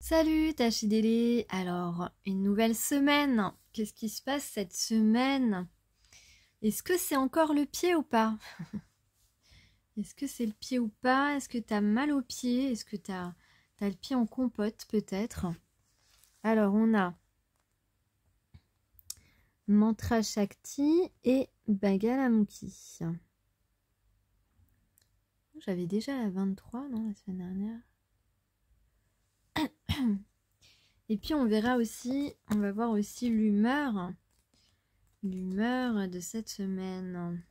Salut Tachidélé. Alors, une nouvelle semaine. Qu'est-ce qui se passe cette semaine? Est-ce que c'est encore le pied ou pas? Est-ce que c'est le pied ou pas? Est-ce que t'as mal au pied? Est-ce que t'as le pied en compote peut-être? Alors, on a Mantra Shakti et Bagalamukhi. J'avais déjà la 23, non, la semaine dernière. Et puis on verra aussi, on va voir aussi l'humeur de cette semaine.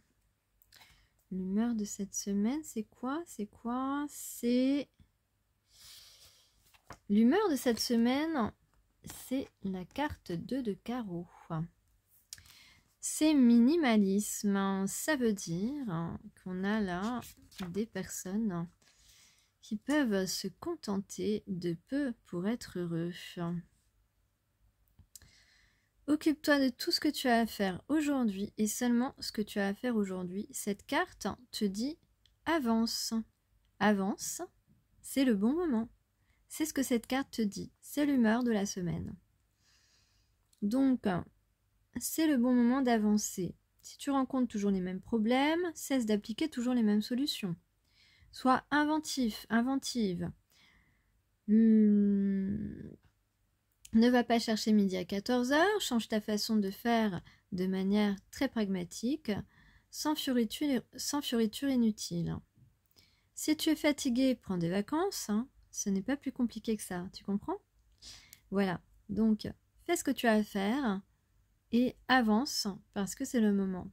L'humeur de cette semaine, c'est quoi? C'est l'humeur de cette semaine, c'est la carte 2 de carreau. C'est minimalisme. Ça veut dire qu'on a là des personnes qui peuvent se contenter de peu pour être heureux. Occupe-toi de tout ce que tu as à faire aujourd'hui et seulement ce que tu as à faire aujourd'hui. Cette carte te dit avance. Avance, c'est le bon moment. C'est ce que cette carte te dit. C'est l'humeur de la semaine. Donc, c'est le bon moment d'avancer. Si tu rencontres toujours les mêmes problèmes, cesse d'appliquer toujours les mêmes solutions. Sois inventif, inventive. Ne va pas chercher midi à 14 h, change ta façon de faire de manière très pragmatique, sans fioriture inutile. Si tu es fatigué, prends des vacances, ce n'est pas plus compliqué que ça, tu comprends? Voilà, donc fais ce que tu as à faire et avance parce que c'est le moment.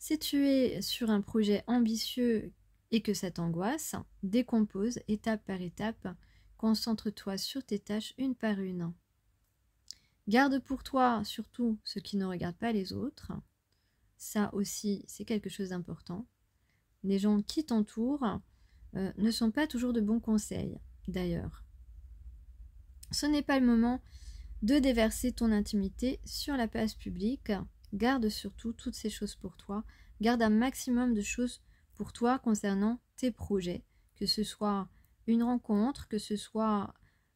Si tu es sur un projet ambitieux et que ça t'angoisse, décompose étape par étape. Concentre-toi sur tes tâches une par une. Garde pour toi surtout ce qui ne regarde pas les autres. Ça aussi, c'est quelque chose d'important. Les gens qui t'entourent ne sont pas toujours de bons conseils, d'ailleurs. Ce n'est pas le moment de déverser ton intimité sur la place publique. Garde surtout toutes ces choses pour toi. Garde un maximum de choses pour toi concernant tes projets, que ce soit une rencontre, que ce soit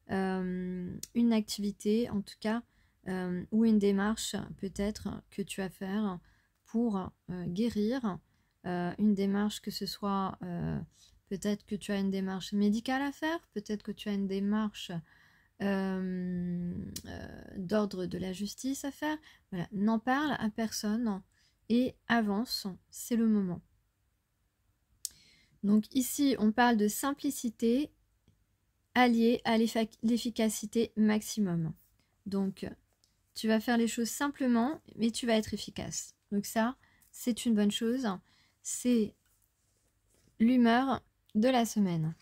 une activité en tout cas, ou une démarche peut-être que tu as à faire pour guérir, une démarche que ce soit peut-être que tu as une démarche médicale à faire, peut-être que tu as une démarche d'ordre de la justice à faire. Voilà, n'en parle à personne et avance, c'est le moment. Donc ici, on parle de simplicité alliée à l'efficacité maximum. Donc, tu vas faire les choses simplement, mais tu vas être efficace. Donc ça, c'est une bonne chose. C'est l'humeur de la semaine.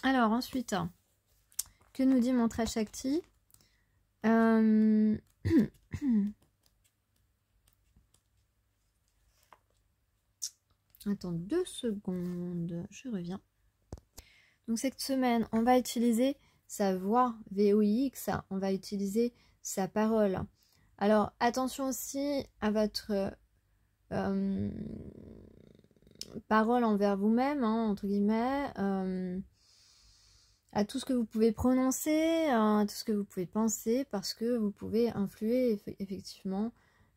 Alors ensuite, que nous dit Mantra Shakti? Attends 2 secondes, je reviens. Donc cette semaine, on va utiliser sa voix, VOIX, on va utiliser sa parole. Alors attention aussi à votre parole envers vous-même, entre guillemets, à tout ce que vous pouvez prononcer, à tout ce que vous pouvez penser, parce que vous pouvez influer effectivement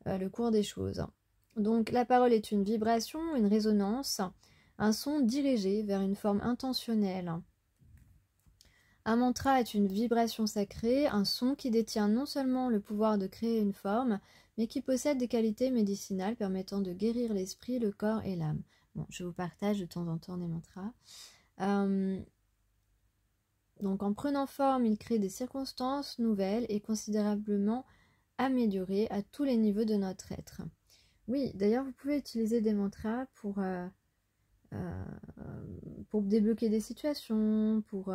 le cours des choses. Donc la parole est une vibration, une résonance, un son dirigé vers une forme intentionnelle. Un mantra est une vibration sacrée, un son qui détient non seulement le pouvoir de créer une forme, mais qui possède des qualités médicinales permettant de guérir l'esprit, le corps et l'âme. Bon, je vous partage de temps en temps des mantras. Donc en prenant forme, il crée des circonstances nouvelles et considérablement améliorées à tous les niveaux de notre être. Oui, d'ailleurs vous pouvez utiliser des mantras pour débloquer des situations, pour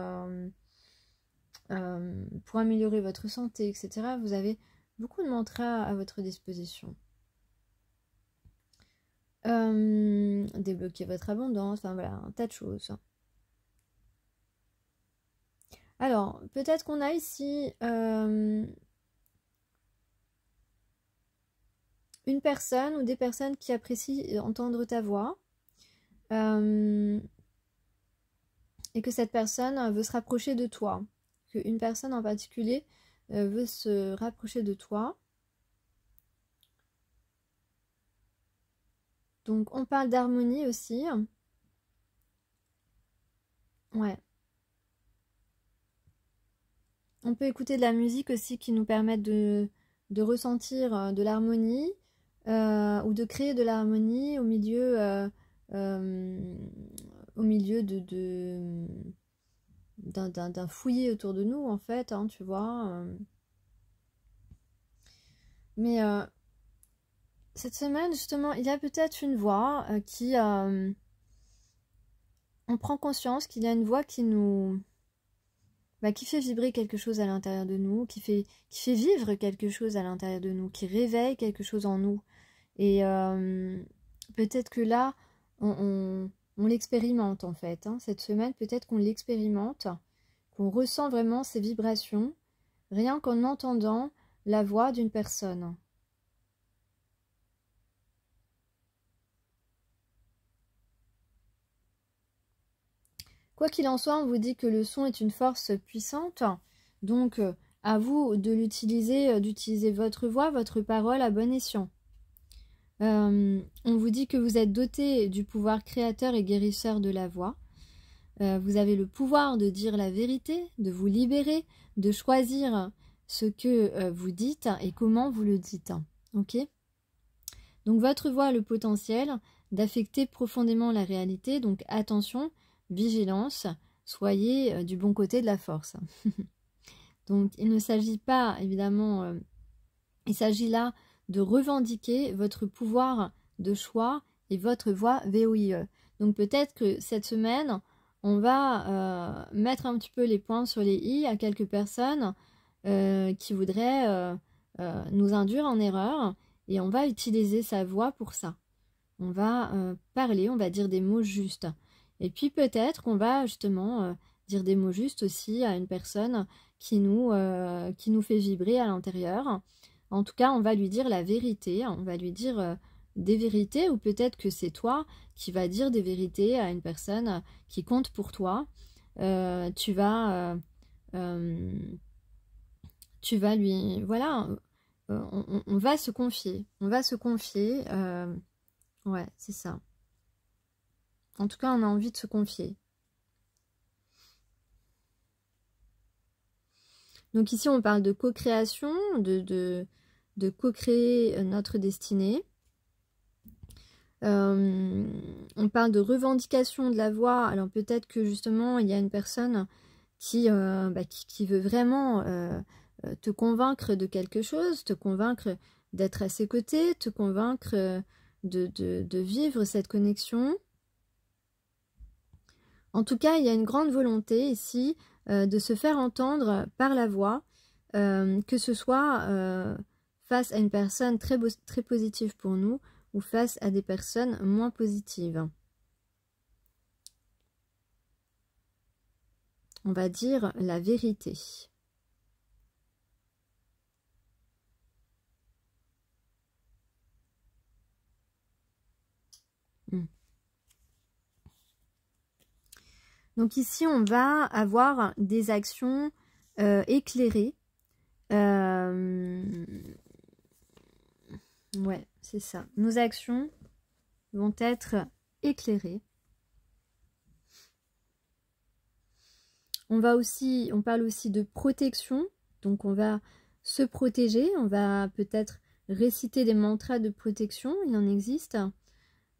améliorer votre santé, etc. Vous avez beaucoup de mantras à votre disposition. Débloquer votre abondance, enfin voilà, un tas de choses. Alors, peut-être qu'on a ici une personne ou des personnes qui apprécient entendre ta voix et que cette personne veut se rapprocher de toi. Qu'une personne en particulier veut se rapprocher de toi. Donc on parle d'harmonie aussi. Ouais. On peut écouter de la musique aussi qui nous permettent de ressentir de l'harmonie ou de créer de l'harmonie au milieu d'un fouillis autour de nous en fait, hein, tu vois. Mais cette semaine justement, il y a peut-être une voix qui... on prend conscience qu'il y a une voix qui nous... qui fait vibrer quelque chose à l'intérieur de nous, qui fait vivre quelque chose à l'intérieur de nous, qui réveille quelque chose en nous. Et peut-être que là, on l'expérimente en fait. Hein. Cette semaine, peut-être qu'on l'expérimente, qu'on ressent vraiment ces vibrations, rien qu'en entendant la voix d'une personne. Quoi qu'il en soit, on vous dit que le son est une force puissante, donc à vous de l'utiliser, d'utiliser votre voix, votre parole à bon escient. On vous dit que vous êtes doté du pouvoir créateur et guérisseur de la voix. Vous avez le pouvoir de dire la vérité, de vous libérer, de choisir ce que vous dites et comment vous le dites. Ok ? Donc votre voix a le potentiel d'affecter profondément la réalité, donc attention, vigilance, soyez du bon côté de la force. Donc il ne s'agit pas, évidemment, il s'agit là de revendiquer votre pouvoir de choix et votre voix VOIE. Donc peut-être que cette semaine, on va mettre un petit peu les points sur les i à quelques personnes qui voudraient nous induire en erreur et on va utiliser sa voix pour ça. On va parler, on va dire des mots justes. Et puis peut-être qu'on va justement dire des mots justes aussi à une personne qui nous fait vibrer à l'intérieur. En tout cas, on va lui dire la vérité, on va lui dire des vérités, ou peut-être que c'est toi qui vas dire des vérités à une personne qui compte pour toi. Tu vas lui... Voilà, on va se confier. On va se confier. Ouais, c'est ça. En tout cas, on a envie de se confier. Donc ici, on parle de co-création, de co-créer notre destinée. On parle de revendication de la voix. Alors peut-être que justement, il y a une personne qui veut vraiment te convaincre de quelque chose, te convaincre d'être à ses côtés, te convaincre de vivre cette connexion. En tout cas, il y a une grande volonté ici de se faire entendre par la voix, que ce soit face à une personne très positive pour nous ou face à des personnes moins positives. On va dire la vérité. Donc ici, on va avoir des actions éclairées. Ouais, c'est ça. Nos actions vont être éclairées. On parle aussi de protection. Donc on va se protéger. On va peut-être réciter des mantras de protection. Il en existe.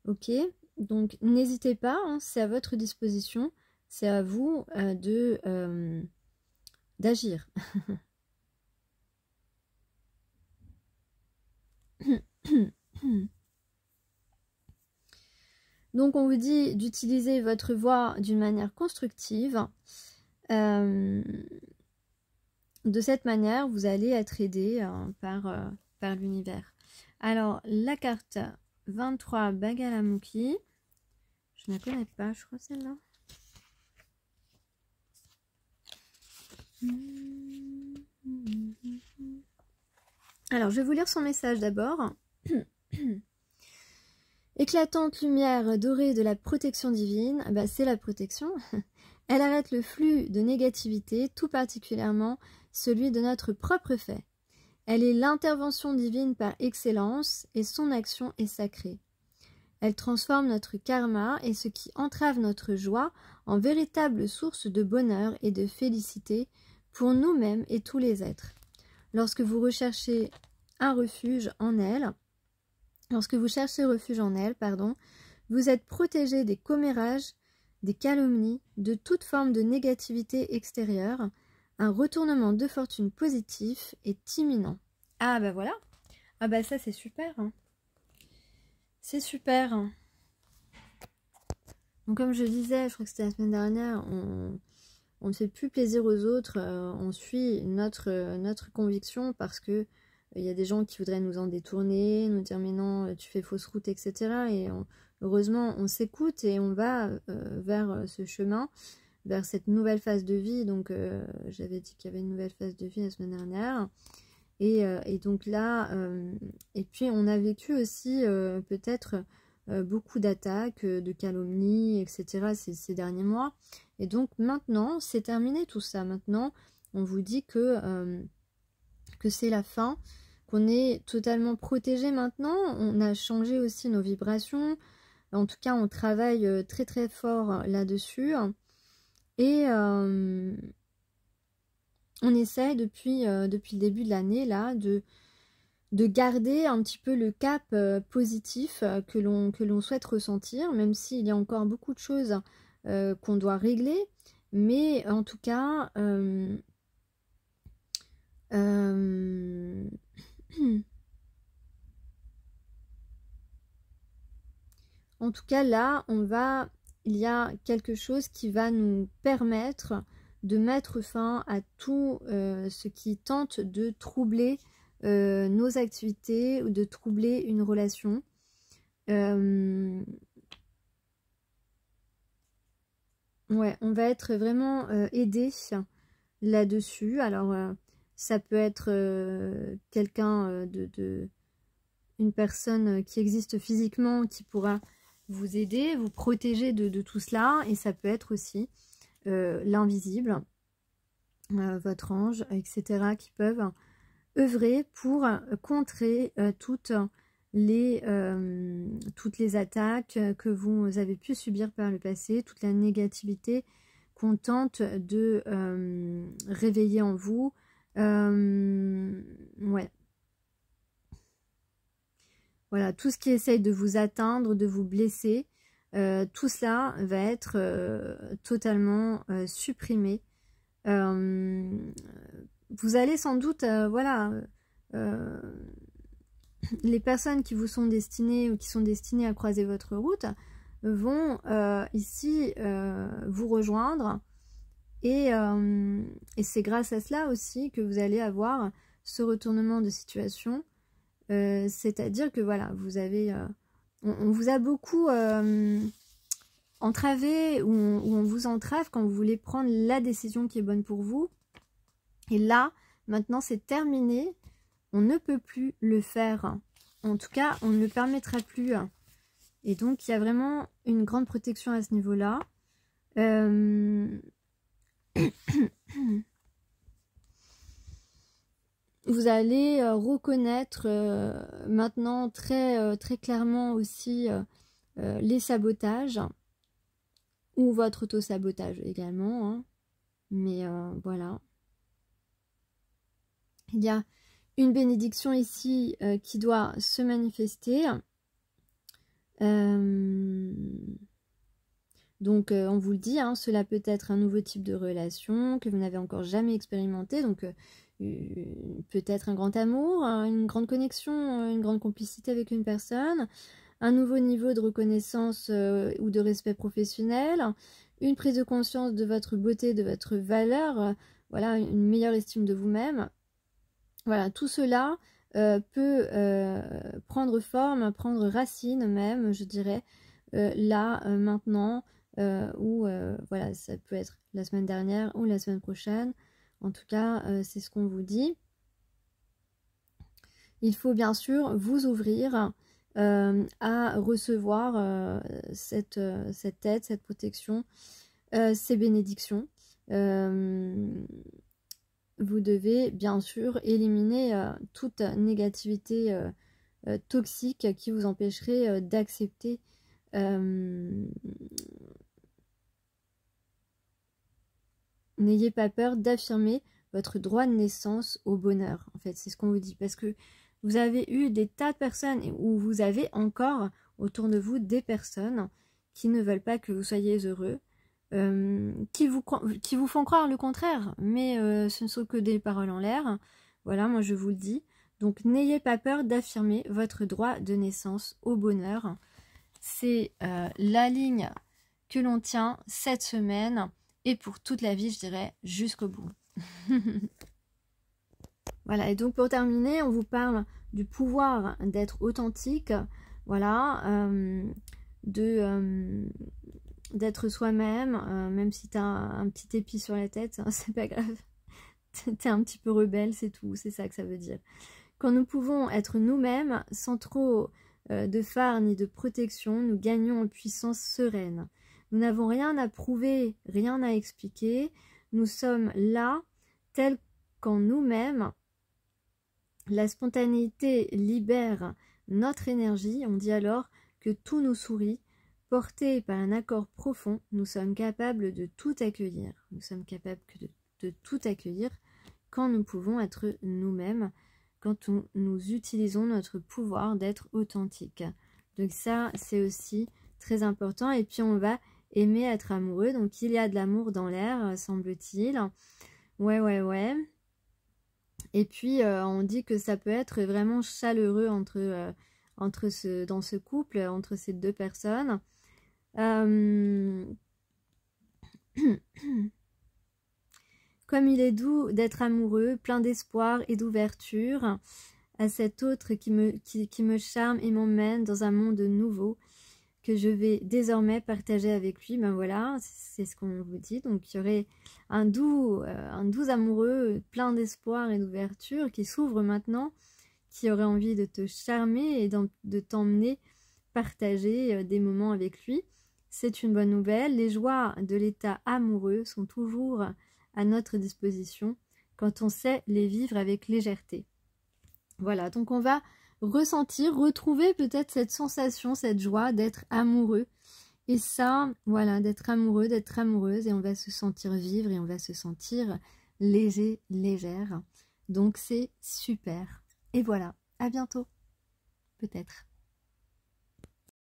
Ok. Donc n'hésitez pas, hein, c'est à votre disposition. C'est à vous d'agir. Donc on vous dit d'utiliser votre voix d'une manière constructive. De cette manière, vous allez être aidé par l'univers. Alors, la carte 23 Bagalamukhi, je ne la connais pas, je crois celle-là. Alors, je vais vous lire son message d'abord. Éclatante lumière dorée de la protection divine, bah c'est la protection. Elle arrête le flux de négativité, tout particulièrement celui de notre propre fait. Elle est l'intervention divine par excellence et son action est sacrée. Elle transforme notre karma et ce qui entrave notre joie en véritable source de bonheur et de félicité pour nous-mêmes et tous les êtres. Lorsque vous recherchez un refuge en elle, vous êtes protégé des commérages, des calomnies, de toute forme de négativité extérieure. Un retournement de fortune positif est imminent. Ah bah voilà. Ah bah ça c'est super. Hein. C'est super. Donc comme je disais, je crois que c'était la semaine dernière, on ne fait plus plaisir aux autres, on suit notre conviction parce que il y a des gens qui voudraient nous en détourner, nous dire mais non, tu fais fausse route, etc. Et heureusement, on s'écoute et on va vers ce chemin, vers cette nouvelle phase de vie. Donc j'avais dit qu'il y avait une nouvelle phase de vie la semaine dernière. Et donc là, et puis on a vécu aussi peut-être beaucoup d'attaques, de calomnies, etc. ces derniers mois. Et donc maintenant, c'est terminé tout ça. Maintenant, on vous dit que c'est la fin, qu'on est totalement protégé maintenant. On a changé aussi nos vibrations. En tout cas, on travaille très très fort là-dessus. Et on essaye depuis le début de l'année là de garder un petit peu le cap positif que l'on souhaite ressentir, même s'il y a encore beaucoup de choses qu'on doit régler. Mais en tout cas, en tout cas là, il y a quelque chose qui va nous permettre de mettre fin à tout ce qui tente de troubler nos activités ou de troubler une relation. Ouais, on va être vraiment aidé là-dessus. Alors, ça peut être quelqu'un une personne qui existe physiquement qui pourra vous aider, vous protéger de tout cela. Et ça peut être aussi l'invisible, votre ange, etc. qui peuvent œuvrer pour contrer toutes les attaques que vous avez pu subir par le passé, toute la négativité qu'on tente de réveiller en vous. Ouais. Voilà, tout ce qui essaye de vous atteindre, de vous blesser, tout cela va être totalement supprimé. Vous allez sans doute, voilà, les personnes qui vous sont destinées ou qui sont destinées à croiser votre route vont ici vous rejoindre et c'est grâce à cela aussi que vous allez avoir ce retournement de situation, c'est-à-dire que voilà, vous avez, on vous a beaucoup entravé ou on vous entrave quand vous voulez prendre la décision qui est bonne pour vous. Et là, maintenant, c'est terminé. On ne peut plus le faire. En tout cas, on ne le permettra plus. Et donc, il y a vraiment une grande protection à ce niveau-là. Vous allez reconnaître maintenant très clairement aussi les sabotages ou votre auto-sabotage également. Hein. Mais voilà. Il y a une bénédiction ici qui doit se manifester. Donc on vous le dit, hein, cela peut être un nouveau type de relation que vous n'avez encore jamais expérimenté. Donc peut-être un grand amour, une grande connexion, une grande complicité avec une personne, un nouveau niveau de reconnaissance ou de respect professionnel, une prise de conscience de votre beauté, de votre valeur, voilà, une meilleure estime de vous-même. Voilà, tout cela peut prendre forme, prendre racine même, je dirais, là, maintenant, ou voilà, ça peut être la semaine dernière ou la semaine prochaine. En tout cas, c'est ce qu'on vous dit. il faut bien sûr vous ouvrir à recevoir cette aide, cette protection, ces bénédictions. Vous devez bien sûr éliminer toute négativité toxique qui vous empêcherait d'accepter n'ayez pas peur d'affirmer votre droit de naissance au bonheur. En fait, c'est ce qu'on vous dit. Parce que vous avez eu des tas de personnes, ou vous avez encore autour de vous des personnes qui ne veulent pas que vous soyez heureux, qui vous font croire le contraire. Mais ce ne sont que des paroles en l'air. Voilà, moi je vous le dis. Donc n'ayez pas peur d'affirmer votre droit de naissance au bonheur. C'est la ligne que l'on tient cette semaine et pour toute la vie, je dirais, jusqu'au bout. Voilà, et donc pour terminer, on vous parle du pouvoir d'être authentique, voilà, d'être soi-même, même si tu as un petit épi sur la tête, hein, c'est pas grave, t'es un petit peu rebelle, c'est tout, c'est ça que ça veut dire. Quand nous pouvons être nous-mêmes, sans trop de phare ni de protection, nous gagnons en puissance sereine. Nous n'avons rien à prouver, rien à expliquer, nous sommes là, tels qu'en nous-mêmes. La spontanéité libère notre énergie, on dit alors que tout nous sourit. Portés par un accord profond, nous sommes capables de tout accueillir. Nous sommes capables de tout accueillir quand nous pouvons être nous-mêmes, quand nous utilisons notre pouvoir d'être authentique. Donc ça, c'est aussi très important. Et puis on va aimer être amoureux. Donc il y a de l'amour dans l'air, semble-t-il. Ouais. Et puis, on dit que ça peut être vraiment chaleureux dans ce couple, entre ces deux personnes. Comme il est doux d'être amoureux, plein d'espoir et d'ouverture à cet autre qui me charme et m'emmène dans un monde nouveau que je vais désormais partager avec lui. Ben voilà, c'est ce qu'on vous dit. Donc il y aurait un doux amoureux plein d'espoir et d'ouverture qui s'ouvre maintenant, qui aurait envie de te charmer et de t'emmener partager des moments avec lui. C'est une bonne nouvelle. Les joies de l'état amoureux sont toujours à notre disposition quand on sait les vivre avec légèreté. Voilà, donc on va retrouver peut-être cette sensation, cette joie d'être amoureux. Et ça, voilà, d'être amoureux, d'être amoureuse, et on va se sentir vivre et on va se sentir léger, légère. Donc c'est super. Et voilà, à bientôt, peut-être.